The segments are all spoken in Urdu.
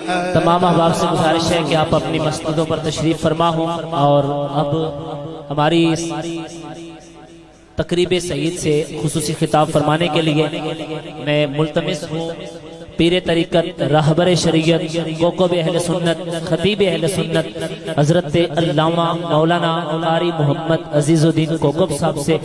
تمام احباب سے گزارش ہے کہ آپ اپنی مسجدوں پر تشریف فرما ہوں، اور اب ہماری تقریب سعید سے خصوصی خطاب فرمانے کے لیے میں ملتمس ہوں پیر طریقت، رہبر شریعت، کوکب اہل سنت، خطیب اہل سنت حضرت علامہ مولانا قاری محمد عزیز الدین کوکب صاحب سے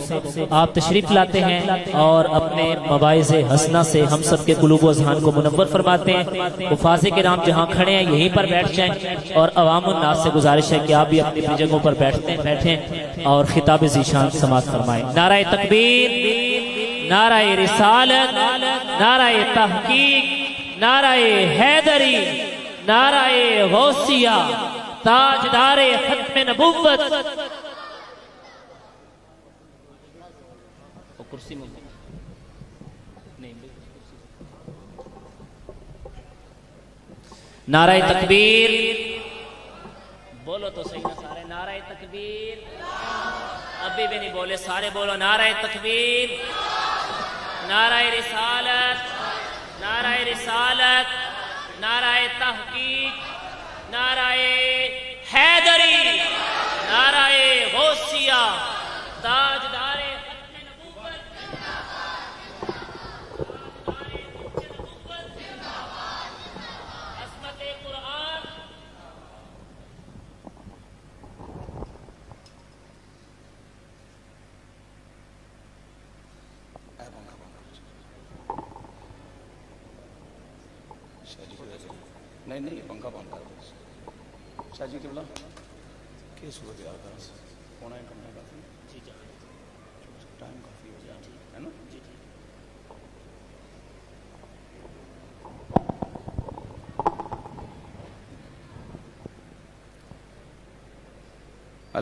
آپ تشریف لاتے ہیں اور اپنے مواعظ حسنہ سے ہم سب کے قلوب و اذہان کو منور فرماتے ہیں۔ حفاظ کرام جہاں کھڑے ہیں یہیں پر بیٹھ جائیں، اور عوام الناس سے گزارش ہے کہ آپ بھی اپنی اپنی جگہوں پر بیٹھیں اور خطاب ذیشان سماعت فرمائیں۔ نعرہ تکبیر، نعرہ رسالت، نعرہ تحقیق، نعرہ حیدری، نعرہ غوثیہ، تاجدار ختم نبوت۔ نعرہ تکبیر، بولو تو صحیح نہ سارے، نعرہ تکبیر، ابھی بھی نہیں بولے سارے، بولو نعرہ تکبیر، نعرہ رسالت، نعرہ رسالت، نعرہ تحقیق، نعرہ حیدری، نعرہ غوثیہ، تاجدار ختم نبوت، عصمت قرآن۔ نہیں پنکھا بند کر دو شاہ جی قبلہ کیا صورت یاد ہے ہونا ہے کرنا کافی جی ٹائم کافی ہو جائے ہے نا جی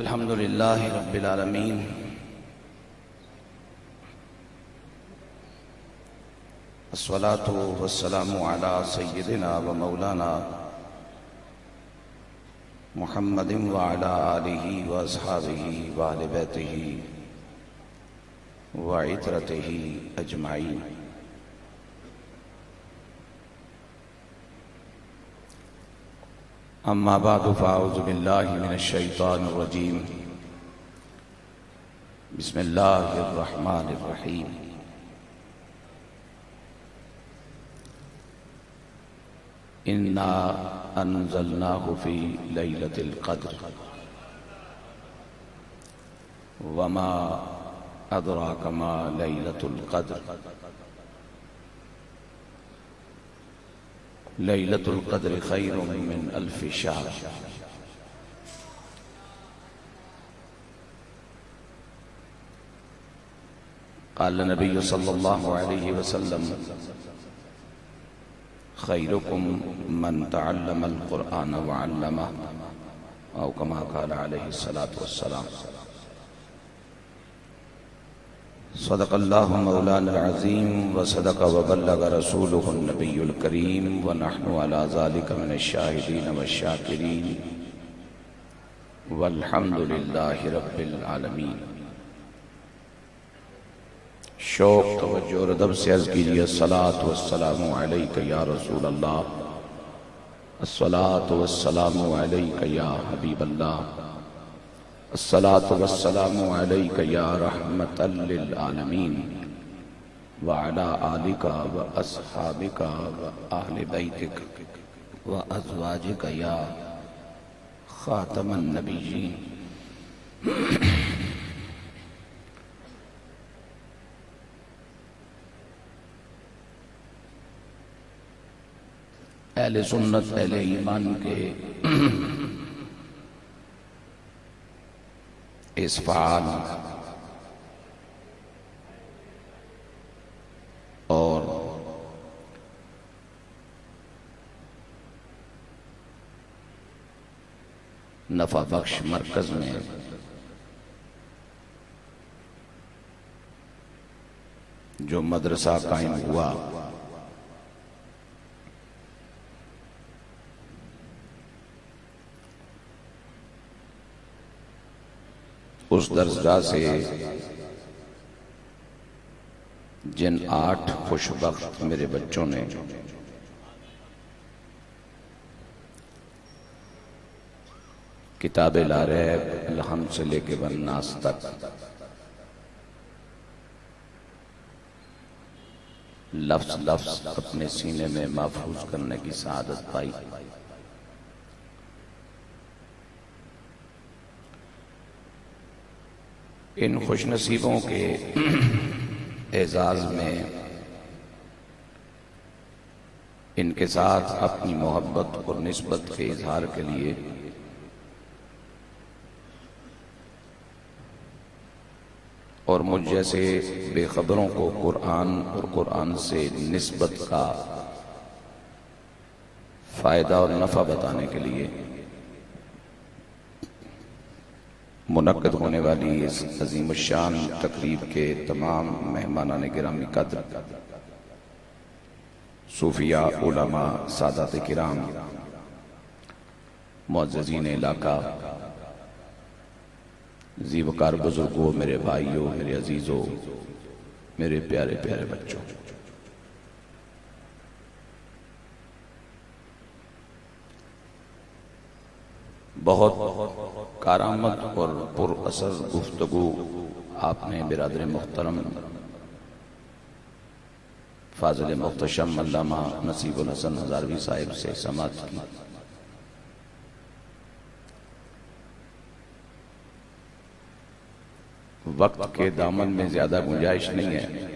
الحمدللہ رب العالمین الصلاة والسلام على سیدنا و مولانا محمد وعلى آلہ و اصحابہ و اہل بیتہ و عطرتہ اجمعین۔ اما بعد فاعوذ باللہ من الشیطان الرجیم، بسم اللہ الرحمن الرحیم۔ انا انزلناہ فی لیلۃ القدر وما ادراک ما لیلۃ القدر لیلۃ القدر خیر من الف شہر۔ قال نبی صلی اللہ علیہ وسلم خیرکم من تعلم القرآن وعلمہ، او کما قال علیہ السلام۔ صدق اللہ مولانا العظیم وصدق وبلغ رسولہ النبی الکریم ونحن علی ذالک من الشاہدین والشاکرین والحمدللہ رب العالمین۔ شوق توجہ اور ادب سے عرض کیجئے الصلاة والسلام علیکہ یا رسول اللہ، الصلاة والسلام علیکہ یا حبیب اللہ، الصلاة والسلام علیکہ یا رحمت للعالمین، وعلا آلکہ و اصحابکہ و اہل بیتک و ازواجکہ یا خاتم النبیین۔ اہل سنت اہل ایمان کے اس فعال اور نفع بخش مرکز میں جو مدرسہ قائم ہوا، اس درسگاہ سے جن 8 خوشبخت میرے بچوں نے کتاب لا ریب الحمد سے لے کے والناس تک لفظ لفظ اپنے سینے میں محفوظ کرنے کی سعادت پائی۔ ان خوش نصیبوں کے اعزاز میں ان کے ساتھ اپنی محبت اور نسبت کے اظہار کے لیے اور مجھ جیسے بے خبروں کو قرآن اور قرآن سے نسبت کا فائدہ اور نفع بتانے کے لیے منعقد ہونے والی اس عظیم الشان تقریب کے تمام مہمانان گرامی قدر، صوفیاء، علماء، سادات کرام، معززین علاقہ، ذی وقار بزرگوں، میرے بھائیوں، میرے عزیزوں، میرے پیارے پیارے بچوں، بہت کارآمد اور پر اثر گفتگو آپ نے برادر محترم فاضل محتشم علامہ نصیب الحسن ہزاروی صاحب سے سماعت کی۔ وقت کے دامن میں زیادہ گنجائش نہیں ہے،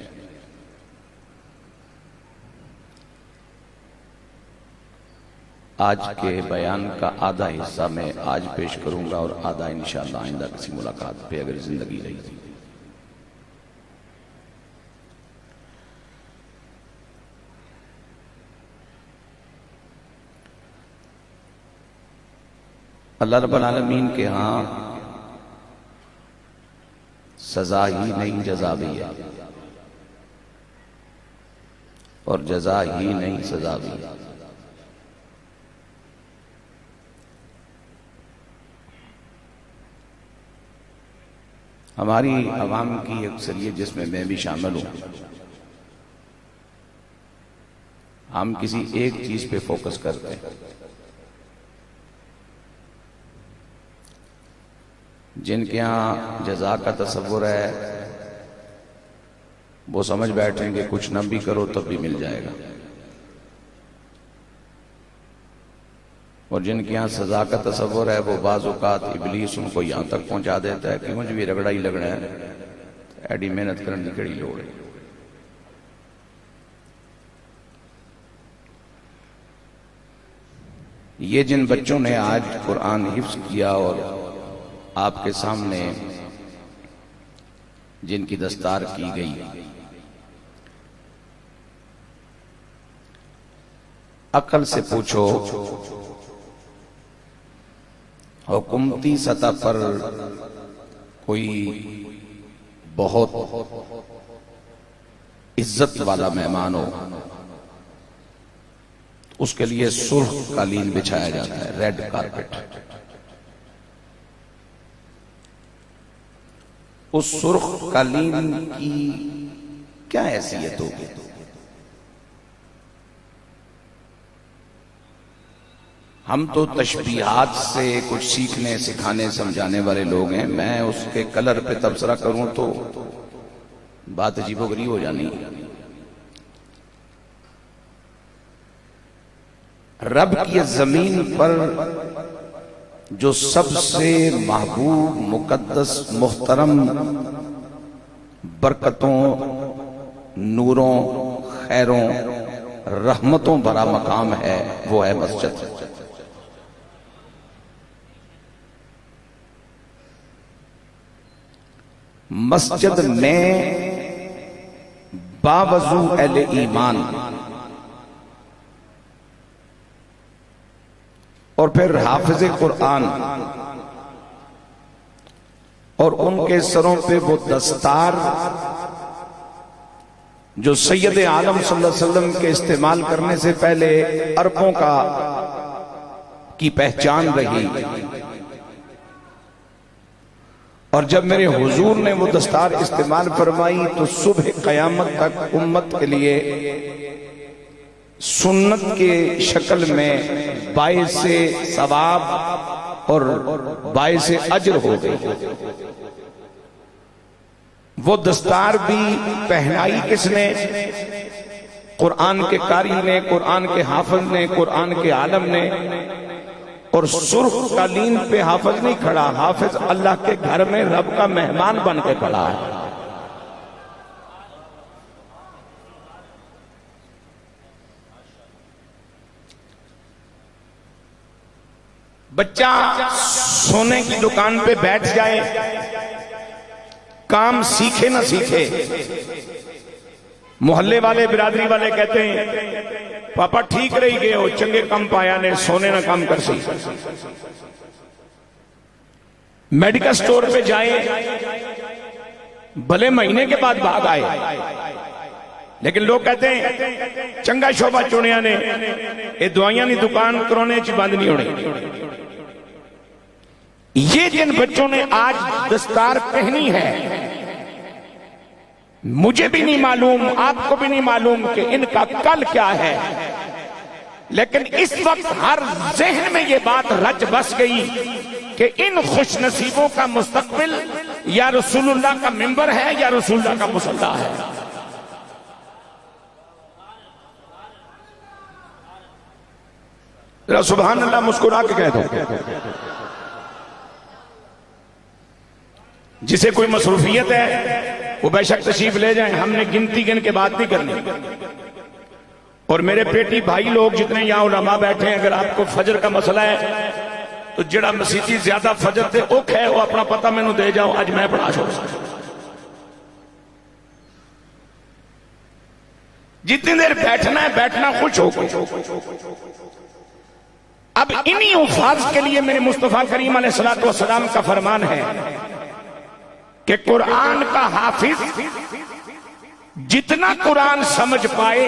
آج کے بیان کا آدھا حصہ میں آج پیش کروں گا اور آدھا انشاءاللہ آئندہ کسی ملاقات پہ اگر زندگی رہی تھی۔ اللہ رب العالمین کے ہاں سزا ہی نہیں جزا بھی ہے، اور جزا ہی نہیں سزا بھی ہے۔ ہماری عوام کی اکثریت جس میں بھی شامل ہوں، ہم کسی ایک چیز پہ فوکس کرتے ہیں، جن کے ہاں جزا کا تصور ہے وہ سمجھ بیٹھیں گے کچھ نہ بھی کرو تب بھی مل جائے گا، اور جن کے یہاں سزا کا تصور ہے وہ بعض اوقات ابلیس ان کو یہاں تک پہنچا دیتا ہے کہ مجھے بھی رگڑا ہی لگنا ہے، ایڈی محنت کرنے کی کڑی لوڑ ہے۔ یہ جن بچوں نے آج قرآن حفظ کیا اور آپ کے سامنے جن کی دستار کی گئی، عقل سے پوچھو حکومتی سطح پر کوئی بہت عزت والا مہمان ہو، اس کے لیے سرخ قالین بچھایا جاتا ہے، ریڈ کارپٹ۔ اس سرخ قالین کی کیا حیثیت ہوگی؟ ہم تو تشبیہات سے کچھ سیکھنے سکھانے سمجھانے والے لوگ ہیں، میں اس کے کلر پہ تبصرہ کروں تو بات عجیب و غریب ہو جانی۔ رب کی زمین پر جو سب سے محبوب، مقدس، محترم، برکتوں، نوروں، خیروں، رحمتوں بھرا مقام ہے، وہ ہے مسجد۔ مسجد میں باوضو اہل ایمان اور پھر حافظ قرآن اور ان کے سروں پہ وہ دستار جو سید عالم صلی اللہ علیہ وسلم کے استعمال کرنے سے پہلے عربوں کی پہچان رہی، اور جب میرے حضور نے وہ دستار استعمال فرمائی تو صبح قیامت تک امت کے لیے سنت کے شکل میں باعث ثواب اور باعث اجر ہو گئی۔ وہ دستار بھی پہنائی کس نے؟ قرآن کے قاری نے، قرآن کے حافظ نے، قرآن کے عالم نے۔ اور سرخ قالین پہ حافظ نہیں کھڑا، حافظ اللہ کے گھر میں رب کا مہمان بن کے کھڑا ہے۔ بچہ سونے کی دکان پہ بیٹھ جائے، کام سیکھے نہ سیکھے، محلے والے برادری والے کہتے ہیں پاپا ٹھیک رہی گئے ہو، چنگے کم پایا نے، سونے نہ کام کر سی۔ میڈیکل سٹور پہ جائے، بھلے مہینے کے بعد بھاگ آئے، لیکن لوگ کہتے ہیں چنگا شعبہ چنیا نے، یہ دوائیاں نہیں دکان کرونے چی بند نہیں ہونے۔ یہ جن بچوں نے آج دستار پہنی ہے، مجھے بھی نہیں معلوم، آپ کو بھی نہیں معلوم کہ ان کا کل کیا ہے، لیکن اس وقت ہر ذہن میں یہ بات رچ بس گئی کہ ان خوش نصیبوں کا مستقبل یا رسول اللہ کا منبر ہے یا رسول اللہ کا مصلی ہے۔ ذرا سبحان اللہ مسکرا کے کہہ دو۔ جسے کوئی مصروفیت ہے وہ بے شک تشریف لے جائیں، ہم نے گنتی گن کے بات نہیں کرنی۔ اور میرے پیٹی بھائی لوگ جتنے یہاں علماء بیٹھے ہیں، اگر آپ کو فجر کا مسئلہ ہے تو جڑا مسیحی زیادہ فجر تے اوکھ ہے وہ اپنا پتہ میں نو دے جاؤ، آج میں پڑھا چھوڑ سکتا۔ جتنی دیر بیٹھنا ہے بیٹھنا خوش ہو گئی۔ اب انہی الفاظ کے لیے میرے مصطفیٰ کریم علیہ السلام کا فرمان ہے کہ قرآن کا حافظ جتنا قرآن سمجھ پائے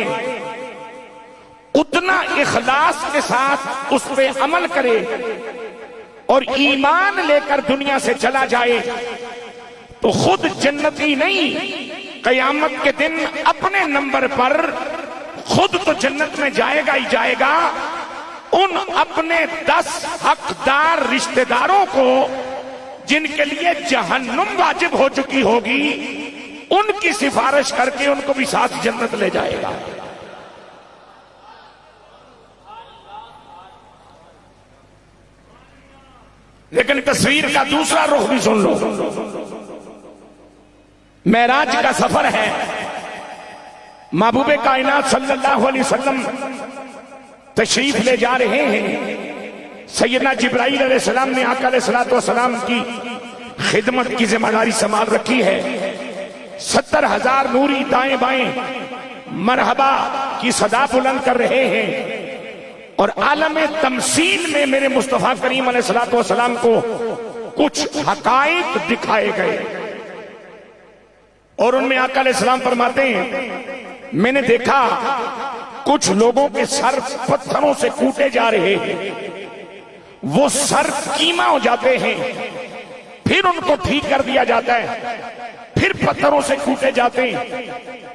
اتنا اخلاص کے ساتھ اس پہ عمل کرے اور ایمان لے کر دنیا سے چلا جائے تو خود جنتی نہیں، قیامت کے دن اپنے نمبر پر خود تو جنت میں جائے گا ہی جائے گا، ان اپنے 10 حقدار رشتہ داروں کو جن کے لیے جہنم واجب ہو چکی ہوگی ان کی سفارش کر کے ان کو بھی ساتھ جنت لے جائے گا۔ لیکن تصویر کا دوسرا رخ بھی سن لو۔ معراج کا سفر ہے، محبوب کائنات صلی اللہ علیہ وسلم تشریف لے جا رہے ہیں۔ سیدنا جبرائیل علیہ السلام نے آقا علیہ السلام کی خدمت کی ذمہ داری سنبھال رکھی ہے۔ 70,000 نوری دائیں بائیں مرحبا کی صدا بلند کر رہے ہیں، اور عالم تمثیل میں میرے مصطفیٰ کریم علیہ السلام کو کچھ حقائق دکھائے گئے، اور ان میں آقا علیہ السلام فرماتے ہیں میں نے دیکھا کچھ لوگوں کے سر پتھروں سے کوٹے جا رہے ہیں، وہ سر کیما ہو جاتے ہیں، پھر ان کو ٹھیک کر دیا جاتا ہے، پھر پتھروں سے کوٹے جاتے ہیں،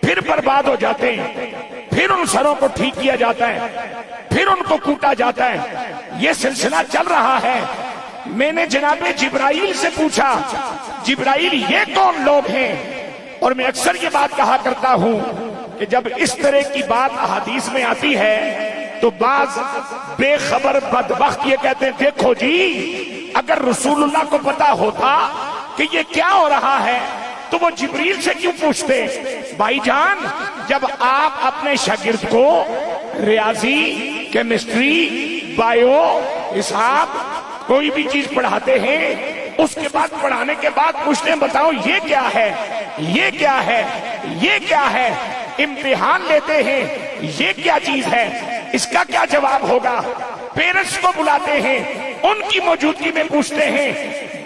پھر برباد ہو جاتے ہیں، پھر ان سروں کو ٹھیک کیا جاتا ہے، پھر ان کو کوٹا جاتا ہے۔ یہ سلسلہ چل رہا ہے۔ میں نے جناب جبرائیل سے پوچھا جبرائیل یہ کون لوگ ہیں؟ اور میں اکثر یہ بات کہا کرتا ہوں کہ جب اس طرح کی بات احادیث میں آتی ہے تو بعض بے خبر بدبخت یہ کہتے ہیں دیکھو جی اگر رسول اللہ کو پتا ہوتا کہ یہ کیا ہو رہا ہے تو وہ جبریل سے کیوں پوچھتے؟ بھائی جان، جب آپ اپنے شاگرد کو ریاضی، کیمسٹری، بائیو، حساب کوئی بھی چیز پڑھاتے ہیں، اس کے بعد پڑھانے کے بعد پوچھتے ہیں بتاؤ یہ کیا ہے، یہ کیا ہے، یہ کیا ہے، امتحان لیتے ہیں یہ کیا چیز ہے، اس کا کیا جواب ہوگا، پیرنٹس کو بلاتے ہیں ان کی موجودگی میں پوچھتے ہیں،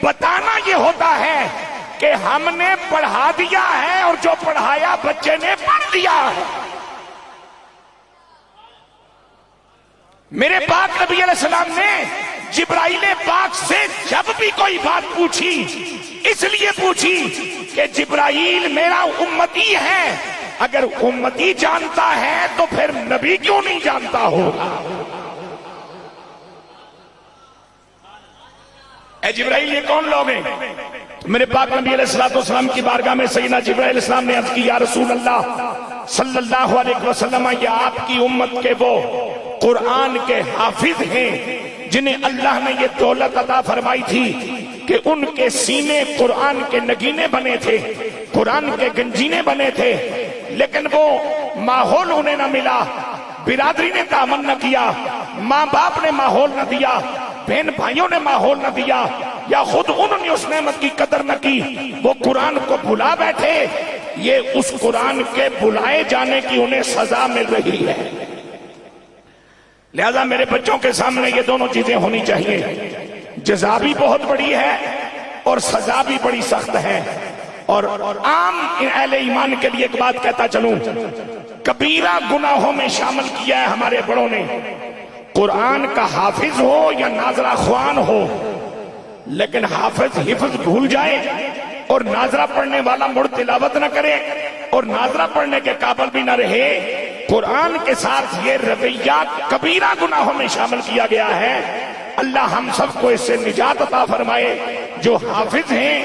بتانا یہ ہوتا ہے کہ ہم نے پڑھا دیا ہے اور جو پڑھایا بچے نے پڑھ دیا ہے۔ میرے پاک نبی علیہ السلام نے جبرائیل پاک سے جب بھی کوئی بات پوچھی اس لیے پوچھی کہ جبرائیل میرا امتی ہے، اگر امتی جانتا ہے تو پھر نبی کیوں نہیں جانتا ہوگا؟ اے جبرائیل یہ کون لوگ ہیں؟ تو میرے پاک نبی علیہ السلام کی بارگاہ میں سیدنا جبرائیل علیہ السلام نے عرض کی یا رسول اللہ صلی اللہ علیہ وسلم، یہ آپ کی امت کے وہ قرآن کے حافظ ہیں جنہیں اللہ نے یہ دولت عطا فرمائی تھی کہ ان کے سینے قرآن کے نگینے بنے تھے، قرآن کے گنجینے بنے تھے، لیکن وہ ماحول انہیں نہ ملا، برادری نے تعاون نہ کیا، ماں باپ نے ماحول نہ دیا، بہن بھائیوں نے ماحول نہ دیا، یا خود انہوں نے اس نعمت کی قدر نہ کی، وہ قرآن کو بھلا بیٹھے۔ یہ اس قرآن کے بلائے جانے کی انہیں سزا مل رہی ہے۔ لہذا میرے بچوں کے سامنے یہ دونوں چیزیں ہونی چاہیے، جزا بھی بہت بڑی ہے اور سزا بھی بڑی سخت ہے۔ اور عام اہل ایمان کے لیے ایک بات کہتا چلوں، کبیرہ گناہوں میں شامل کیا ہے ہمارے بڑوں نے، قرآن کا حافظ ہو یا ناظرہ خوان ہو، لیکن حافظ حفظ بھول جائے اور ناظرہ پڑھنے والا مڑ تلاوت نہ کرے اور ناظرہ پڑھنے کے قابل بھی نہ رہے، قرآن کے ساتھ یہ رویہ کبیرہ گناہوں میں شامل کیا گیا ہے۔ اللہ ہم سب کو اس سے نجات عطا فرمائے۔ جو حافظ ہیں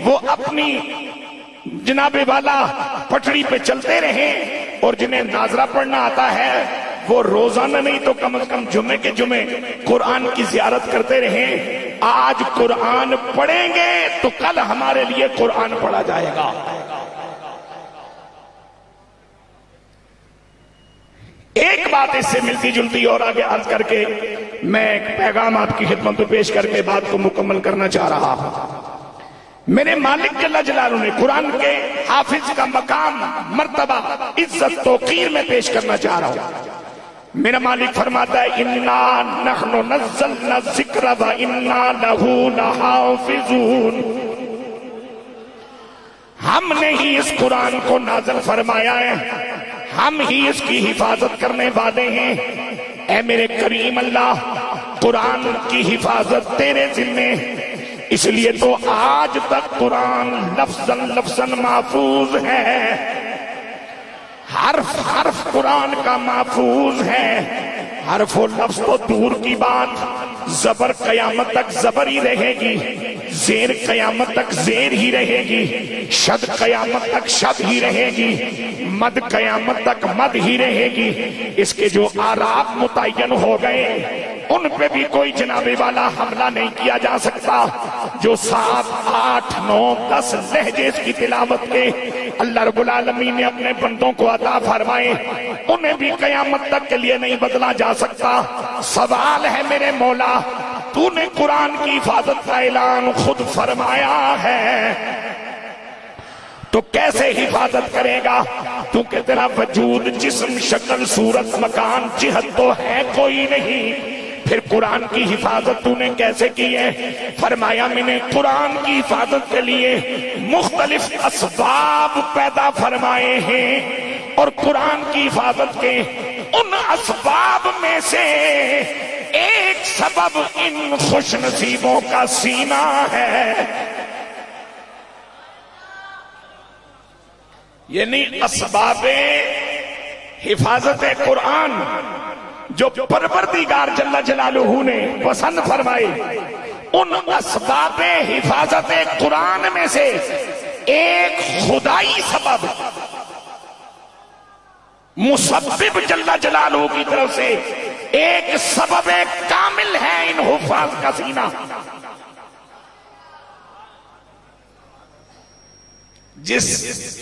وہ اپنی جناب والا پٹڑی پہ چلتے رہیں، اور جنہیں ناظرہ پڑھنا آتا ہے وہ روزانہ نہیں تو کم از کم جمعے کے جمعے قرآن کی زیارت کرتے رہیں۔ آج قرآن پڑھیں گے تو کل ہمارے لیے قرآن پڑھا جائے گا۔ ایک بات اس سے ملتی جلتی اور آگے عرض کر کے میں ایک پیغام آپ کی خدمت میں پیش کر کے بات کو مکمل کرنا چاہ رہا ہوں۔ میرے مالک جل جلالہ نے قرآن کے حافظ کا مقام، مرتبہ، عزت، توقیر میں پیش کرنا چاہ رہا ہوں۔ میرا مالک فرماتا ہے اِنَّا نَحْنُ نَزَّلْنَا الذِّكْرَ وَإِنَّا لَهُ لَحَافِظُونَ، ہم نے ہی اس قرآن کو نازل فرمایا ہے، ہم ہی اس کی حفاظت کرنے والے ہیں۔ اے میرے کریم اللہ، قرآن کی حفاظت تیرے ذمے، اس لیے تو آج تک قرآن لفظاً لفظاً محفوظ ہے، حرف حرف قرآن کا محفوظ ہے۔ حرف و لفظ تو دور کی بات، زبر قیامت تک زبر ہی رہے گی، زیر قیامت تک زیر ہی رہے گی، شد قیامت تک شد ہی رہے گی، مد قیامت تک مد ہی رہے گی۔ اس کے جو آراب متعین ہو گئے ان پہ بھی کوئی جناب والا حملہ نہیں کیا جا سکتا۔ جو 7، 8، 9، 10 لہجے اس کی تلاوت کے اللہ رب العالمین نے اپنے بندوں کو عطا فرمائے، انہیں بھی قیامت تک کے لیے نہیں بدلا جا سکتا۔ سوال ہے میرے مولا، تو نے قرآن کی حفاظت کا اعلان خود فرمایا ہے تو کیسے حفاظت کرے گا؟ کیونکہ تیرا وجود، جسم، شکل، صورت، مکان، جہت تو ہے کوئی نہیں، پھر قرآن کی حفاظت تو نے کیسے کی ہے؟ فرمایا میں نے قرآن کی حفاظت کے لیے مختلف اسباب پیدا فرمائے ہیں، اور قرآن کی حفاظت کے ان اسباب میں سے ایک سبب ان خوش نصیبوں کا سینہ ہے۔ یعنی اسباب حفاظت قرآن جو پروردگار جل جلالہ نے پسند فرمائے، ان اسباب حفاظت قرآن میں سے ایک خدائی سبب، مسبب جل جلالہ کی طرف سے ایک سبب کامل ہے ان حفاظ کا سینہ۔ جس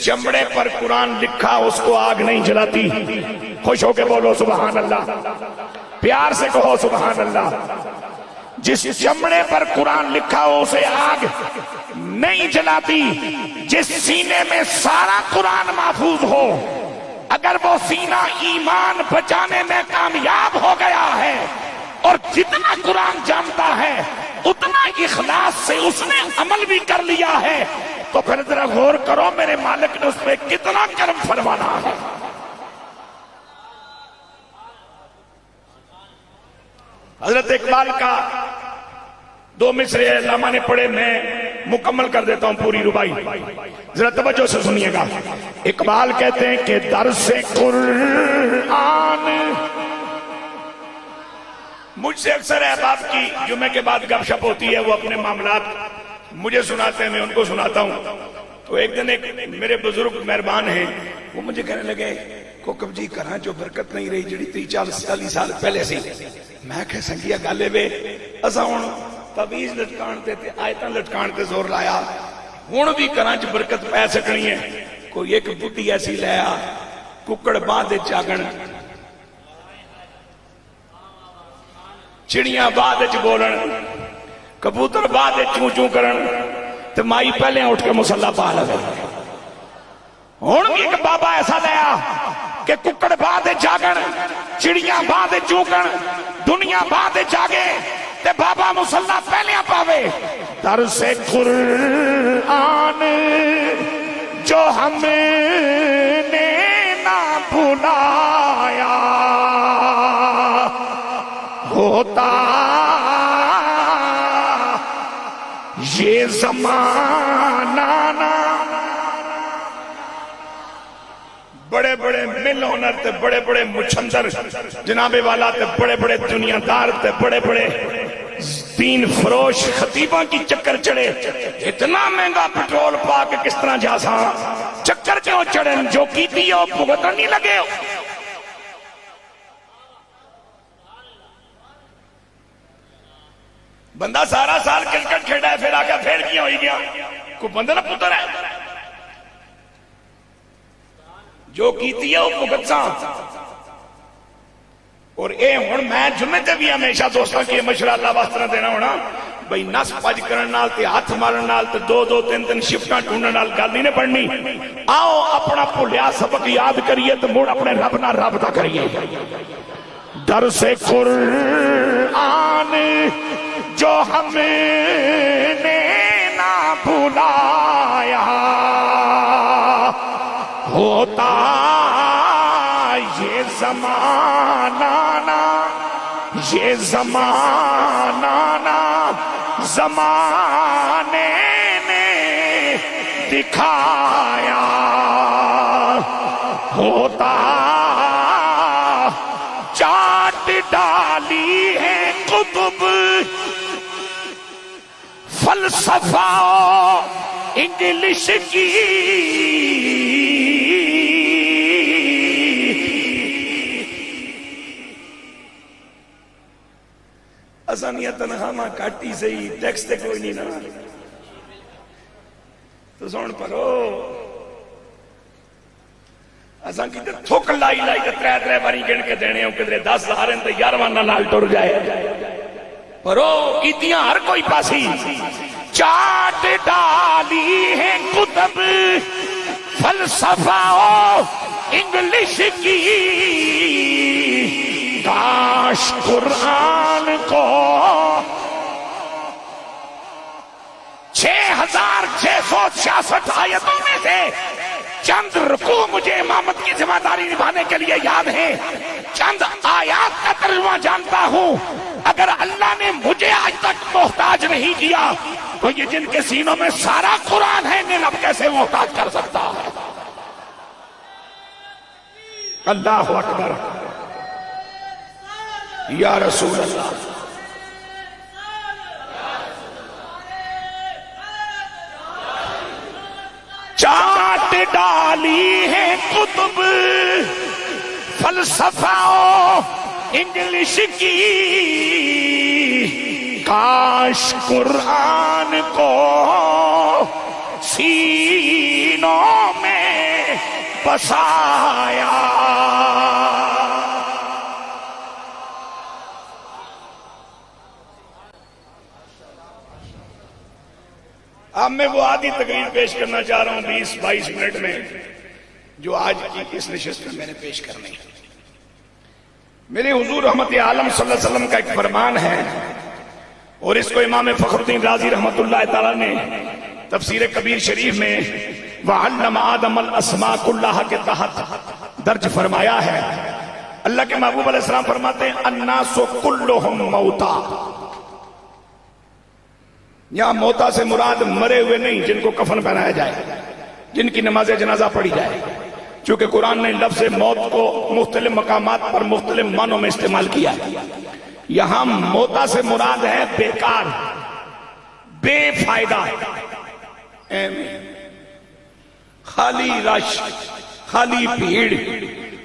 چمڑے پر قرآن لکھا اس کو آگ نہیں جلاتی۔ خوش ہو کے بولو سبحان اللہ، پیار سے کہو سبحان اللہ۔ جس چمڑے پر قرآن لکھا ہو اسے آگ نہیں جلاتی۔ جس سینے میں سارا قرآن محفوظ ہو، اگر وہ سینہ ایمان بچانے میں کامیاب ہو گیا ہے اور جتنا قرآن جانتا ہے اتنا اخلاص سے اس نے عمل بھی کر لیا ہے، تو پھر ذرا غور کرو میرے مالک نے اس پہ کتنا کرم فرمانا ہے۔ حضرت اقبال کا 2 مصرے علامہ نے پڑھے، میں مکمل کر دیتا ہوں پوری ربائی، ذرا توجہ سے سنیے گا۔ اقبال کہتے ہیں کہ درس قرآن مجھ سے اکثر احباب کی جمعے کے بعد گپ شپ ہوتی ہے، وہ اپنے معاملات مجھے سناتے ہیں، میں ان کو سناتا ہوں. تو ایک دن ایک میرے بزرگ مہربان ہیں، وہ مجھے کہنے لگے کوکب جی کہاں جو برکت نہیں رہی جڑی 30-40 سال پہلے سی. میں کہ سنگیا گالے وے اساں ہن تعویذ لٹکان تے آیتاں لٹکان تے زور لایا، ہن بھی کراں چ برکت پے سکنی ہے. کوئی ایک بڈھی ایسی لے آ، ککڑ باندھ وچ جاگن، چڑیاں بعد وچ بولن، کبوتر بعد وچ چوں چوں کرن، تے مائی پہلے اٹھ کے مصلا پا لگے. ہن بھی ایک بابا ایسا لیا کہ ککڑ بعد وچ جاگن، چڑیاں بعد وچ چونکن، دنیا بعد وچ جاگے تے بابا مصلا پہلے پاوے. درس قرآن جو ہم نے نہ بھلایا ہوتا یہ زمانہ نہ. بڑے بڑے مل ہونر تے بڑے بڑے مچھندر جناب والا تے بڑے بڑے دنیا دار تے بڑے بڑے دین فروش خطیباں کی چکر چڑھے. اتنا مہنگا پٹرول پا کے کس طرح جا سا چکر کیوں چڑھن؟ جو کیتی ہو بھگتن نہیں لگے ہو. بندہ سارا سال کرکٹ کھیڑا ہے، پھر آگے پھر کیا ہوئی گیا، کوئی بندہ نہ پتر ہے. جو کیتی ہے وہ بھگت سا. اور اے ہن میں جمعے تے بھی ہمیشہ دوستاں کی مشورہ اللہ واسطہ دینا ہونا بھئی نس پج کرن نال تے ہاتھ مارن نال تے 2-2-3 شفٹاں ٹھونڈن نال گل نہیں پڑھنی. آؤ اپنا بھولیا سبق یاد کریے تے مڑ اپنے رب نال رابطہ کریے. درس قرآن جو ہم نے نہ بھلایا ہوتا یہ زمانہ نہ، یہ زمانہ نہ زمانے نے دکھایا ہوتا. چاٹ ڈالی ہے کتب فلسفہ انگلش کی، اسانیہ تنہا ماں کاٹی سہی ٹیکسٹ کوئی نہیں نا. تو سن پرو اساں کی تھوک لائی لائی تے 3 باری گن کے دینے ہوں کدھر 10,000 تے 11واں نال ٹر جائے. پرو کیتیاں ہر کوئی پاسی. چاٹ ڈالی ہے کتب فلسفہ انگلش کی، کاش قرآن کو 6,666 آیتوں میں سے چند رکوع مجھے امامت کی ذمہ داری نبھانے کے لیے یاد ہے، چند آیات کا ترجمہ جانتا ہوں. اگر اللہ نے مجھے آج تک محتاج نہیں کیا تو یہ جن کے سینوں میں سارا قرآن ہے انہیں اب کیسے محتاج کر سکتا ہے؟ اللہ اکبر یا رسول اللہ. چاٹ ڈالی ہے کتب فلسفہ انگلش کی، کاش قرآن کو سینوں میں بسایا. اب میں وہ آدھی تقریر پیش کرنا چاہ رہا ہوں 20-22 منٹ میں، جو آج کی اس نشست میں نے پیش کرنی ہے. میرے حضور رحمت عالم صلی اللہ علیہ وسلم کا ایک فرمان ہے، اور اس کو امام فخر الدین رازی رحمت اللہ تعالی نے تفسیر کبیر شریف میں وَعَلَّمَ آدَمَ الْأَسْمَاءَ كُلَّهَا کے تحت درج فرمایا ہے. اللہ کے محبوب علیہ السلام فرماتے ہیں الناس كلهم موتى. یہاں موتا سے مراد مرے ہوئے نہیں جن کو کفن پہنایا جائے، جن کی نماز جنازہ پڑھی جائے، چونکہ قرآن نے لفظ موت کو مختلف مقامات پر مختلف معنوں میں استعمال کیا ہے. یہاں موتا سے مراد ہے بیکار، بے فائدہ، خالی رش، خالی بھیڑ،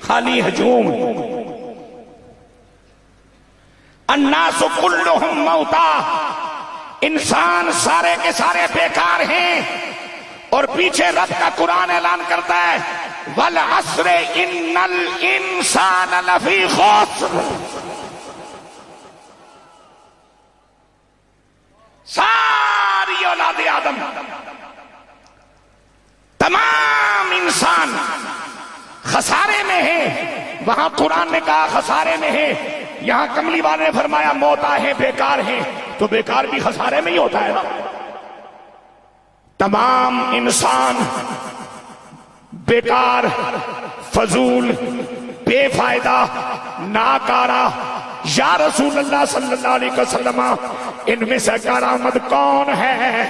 خالی ہجوم۔ الناس کلہم موتا، انسان سارے کے سارے بیکار ہیں۔ اور پیچھے رب کا قرآن اعلان کرتا ہے والعصر ان الانسان لفی خسر، ساری اولاد آدم، تمام انسان خسارے میں ہے۔ وہاں قرآن نے کہا خسارے میں ہے، یہاں کملی والے نے فرمایا موتا ہے، بیکار ہے، تو بیکار بھی خسارے میں ہی ہوتا ہے نا۔ تمام انسان بیکار، فضول، بے فائدہ، ناکارہ۔ یا رسول اللہ صلی اللہ علیہ وسلم ان میں سے کارآمد کون ہے؟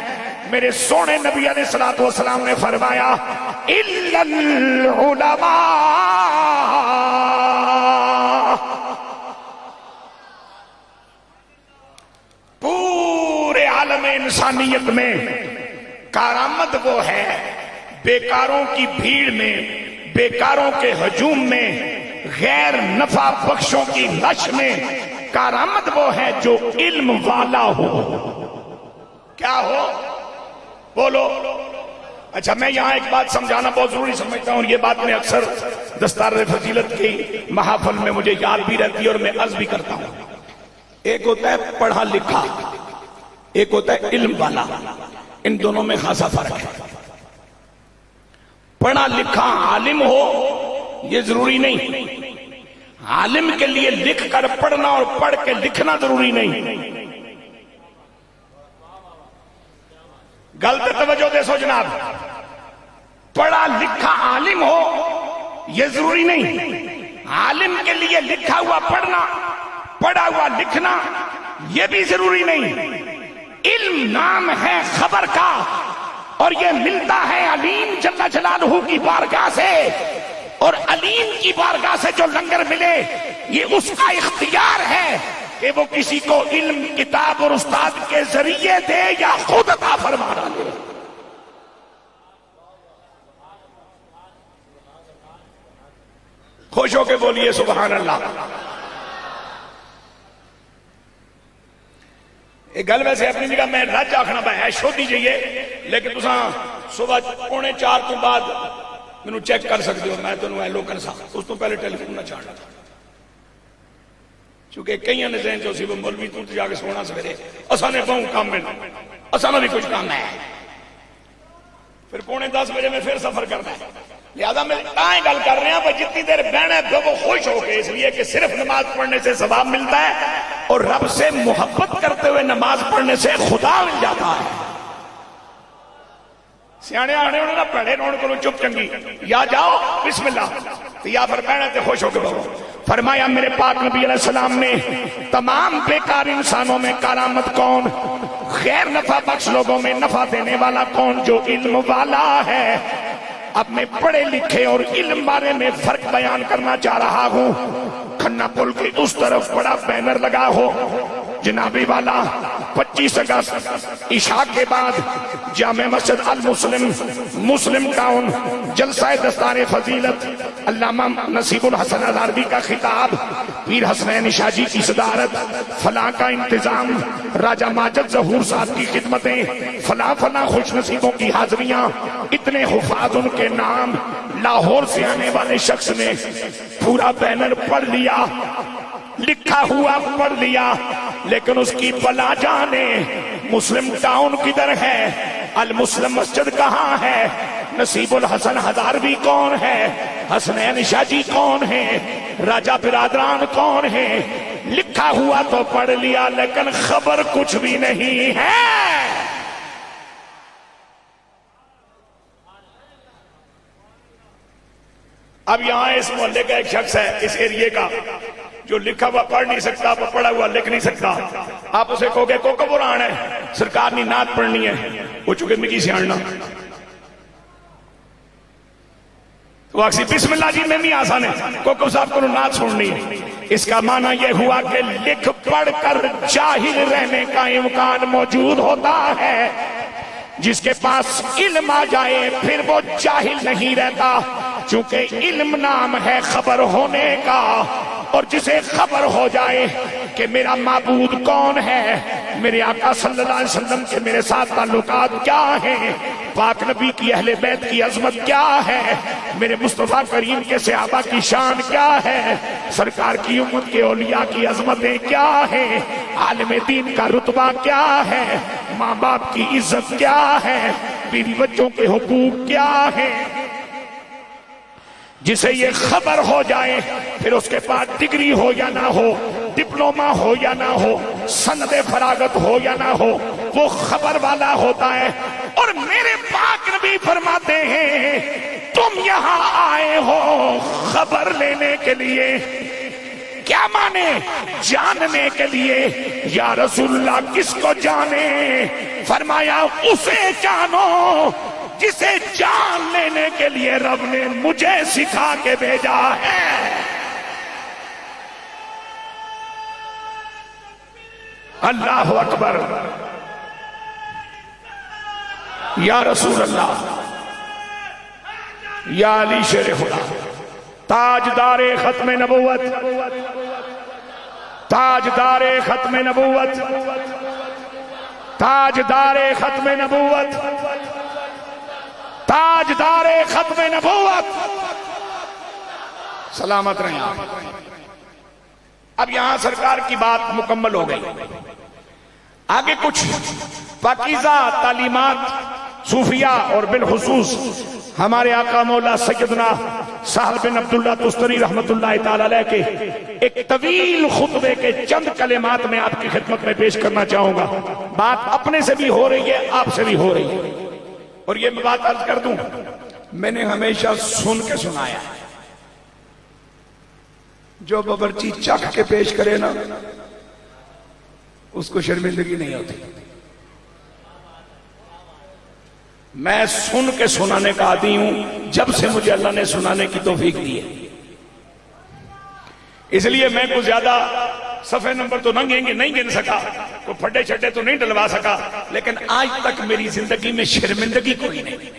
میرے سونے نبی علیہ الصلوۃ والسلام نے فرمایا الا العلماء، پورے عالم انسانیت میں کارآمد وہ ہے بیکاروں کی بھیڑ میں، بیکاروں کے ہجوم میں، غیر نفع بخشوں کی رش میں، کارآمد وہ ہے جو علم والا ہو۔ کیا ہو؟ بولو۔ اچھا، میں یہاں ایک بات سمجھانا بہت ضروری سمجھتا ہوں، یہ بات میں اکثر دستار فضیلت کی محافل میں مجھے یاد بھی رہتی ہے اور میں عرض بھی کرتا ہوں۔ ایک ہوتا ہے پڑھا لکھا، ایک ہوتا ہے علم والا، ان دونوں میں خاصا فرق ہے۔ پڑھا لکھا عالم ہو یہ ضروری نہیں، عالم کے لیے لکھ کر پڑھنا اور پڑھ کے لکھنا ضروری نہیں۔ غلط توجہ دے سو جناب، پڑھا لکھا عالم ہو یہ ضروری نہیں، عالم کے لیے لکھا ہوا پڑھنا، پڑھا ہوا لکھنا یہ بھی ضروری نہیں۔ علم نام ہے خبر کا، اور یہ ملتا ہے علیم جل جلالہ کی بارگاہ سے، اور علیم کی بارگاہ سے جو لنگر ملے یہ اس کا اختیار ہے کہ وہ کسی کو علم کتاب اور استاد کے ذریعے دے یا خود عطا فرما دے۔ خوش ہو کے بولیے سبحان اللہ۔ ایک گل ویسے اپنی جگہ میں رج آخنا پہ شوتی چاہیے، لیکن تساں صبح 3:45 تو بعد مینوں چیک کر سکتے ہو، میں تمہیں ایلو کر سکتا، اس تو پہلے ٹیلی فون نہ چھاڑنا، چونکہ کئی نے ذہن جو سی وہ مولوی تو جا کے سونا سویرے اساں نے بہت کام میں اساں بھی کچھ کام ہے، پھر 9:45 بجے میں پھر سفر کرنا ہے۔ لہذا میں تائیں گل کر رہے ہیں کہ جتنی دیر بہنا ہے وہ خوش ہو کے، اس لیے کہ صرف نماز پڑھنے سے ثواب ملتا ہے اور رب سے محبت کرتے ہوئے نماز پڑھنے سے خدا مل جاتا ہے۔ سیانے آنے انہوں نے پڑھے نوڑ کو چپ چنگی، یا جاؤ بسم اللہ، یا پھر بہنا تے خوش ہو کے بہو۔ فرمایا میرے پاک نبی علیہ السلام نے تمام بیکار انسانوں میں کارآمد کون، غیر نفع بخش لوگوں میں نفع دینے والا کون، جو علم والا ہے۔ اب میں پڑھے لکھے اور علم بارے میں فرق بیان کرنا چاہ رہا ہوں۔ کھنا پل کے اس طرف بڑا بینر لگا ہو، جنابی والا 25 اگست عشاء کے بعد جامع مسجد المسلم مسلم ٹاؤن، جلسہ دستار فضیلت، علامہ نصیب الحسن ہزاروی کا خطاب، پیر حسنین شاہ جی کی صدارت، فلاں کا انتظام، راجہ ماجد ظہور صاحب کی خدمتیں، فلاں فلاں خوش نصیبوں کی حاضریاں، اتنے حفاظ ان کے نام۔ لاہور سے آنے والے شخص نے پورا بینر پڑھ لیا، لکھا ہوا پڑھ لیا، لیکن اس کی بلا جانے مسلم ٹاؤن کدھر ہے، المسلم مسجد کہاں ہے، نصیب الحسن ہزاروی کون ہے، حسنین شاہ جی کون ہے، راجہ برادران کون ہے، لکھا ہوا تو پڑھ لیا لیکن خبر کچھ بھی نہیں ہے۔ اب یہاں اس محلے کا ایک شخص ہے اس ایریے کا جو لکھا ہوا پڑھ نہیں سکتا، پڑھا ہوا لکھ نہیں سکتا، آپ اسے کہو گے کو قرآن ہے سرکار نے نعت پڑھنی ہے، وہ چکے مجھے سیاڑنا تو آکسی بسم اللہ جی میں بھی آسان ہے کو صاحب کو نعت سننی ہے، اس کا معنی یہ ہوا کہ لکھ پڑھ کر جاہل رہنے کا امکان موجود ہوتا ہے. جس کے پاس علم آ جائے پھر وہ جاہل نہیں رہتا، چونکہ علم نام ہے خبر ہونے کا. اور جسے خبر ہو جائے کہ میرا معبود کون ہے، میرے آقا صلی اللہ علیہ وسلم کے میرے ساتھ تعلقات کیا ہیں، پاک نبی کی اہل بیت کی عظمت کیا ہے، میرے مصطفیٰ کریم کے صحابہ کی شان کیا ہے، سرکار کی امت کے اولیاء کی عظمتیں کیا ہیں، عالم دین کا رتبہ کیا ہے، ماں باپ کی عزت کیا ہے، بیوی بچوں کے حقوق کیا ہیں، جسے یہ خبر ہو جائے پھر اس کے پاس ڈگری ہو یا نہ ہو، ڈپلوما ہو یا نہ ہو، سند فراغت ہو یا نہ ہو، وہ خبر والا ہوتا ہے. اور میرے پاک نبی فرماتے ہیں تم یہاں آئے ہو خبر لینے کے لیے. کیا مانے؟ جاننے کے لیے. یا رسول اللہ کس کو جانے؟ فرمایا اسے جانو جسے جان لینے کے لیے رب نے مجھے سکھا کے بھیجا ہے. اللہ اکبر. یا رسول اللہ، یا علی شیر خدا، تاجدار ختم نبوت، تاجدار ختم نبوت، تاجدار ختم نبوت، تاجدار ختم نبوت. سلامت رہیں آپ. اب یہاں سرکار کی بات مکمل ہو گئی. آگے کچھ پاکیزہ تعلیمات صوفیہ اور بالخصوص ہمارے آقا مولا سیدنا سہل بن عبداللہ تستری رحمت اللہ تعالی علیہ کے ایک طویل خطبے کے چند کلمات میں آپ کی خدمت میں پیش کرنا چاہوں گا. بات اپنے سے بھی ہو رہی ہے، آپ سے بھی ہو رہی ہے. اور یہ میں بات عرض کر دوں، میں نے ہمیشہ سن کے سنایا. جو باورچی چکھ کے پیش کرے نا اس کو شرمندگی نہیں ہوتی. میں سن کے سنانے کا عادی ہوں جب سے مجھے اللہ نے سنانے کی توفیق دی ہے. اس لیے میں کو زیادہ صفحے نمبر تو نہیں گن سکا، کوئی پھڈے چھڈے تو نہیں ڈلوا سکا، لیکن آج تک میری زندگی میں شرمندگی کوئی نہیں،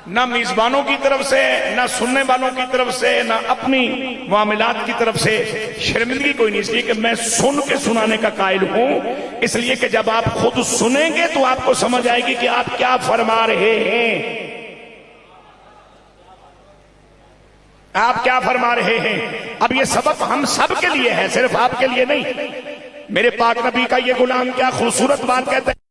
نہ میزبانوں کی طرف سے، نہ سننے والوں کی طرف سے، نہ اپنی معاملات کی طرف سے شرمندگی کوئی نہیں. اس لیے کہ میں سن کے سنانے کا قائل ہوں. اس لیے کہ جب آپ خود سنیں گے تو آپ کو سمجھ آئے گی کہ آپ کیا فرما رہے ہیں، آپ کیا فرما رہے ہیں. اب یہ سبق ہم سب کے لیے ہے، صرف آپ کے لیے نہیں. میرے پاک نبی کا یہ غلام کیا خوبصورت بات کہتا ہے.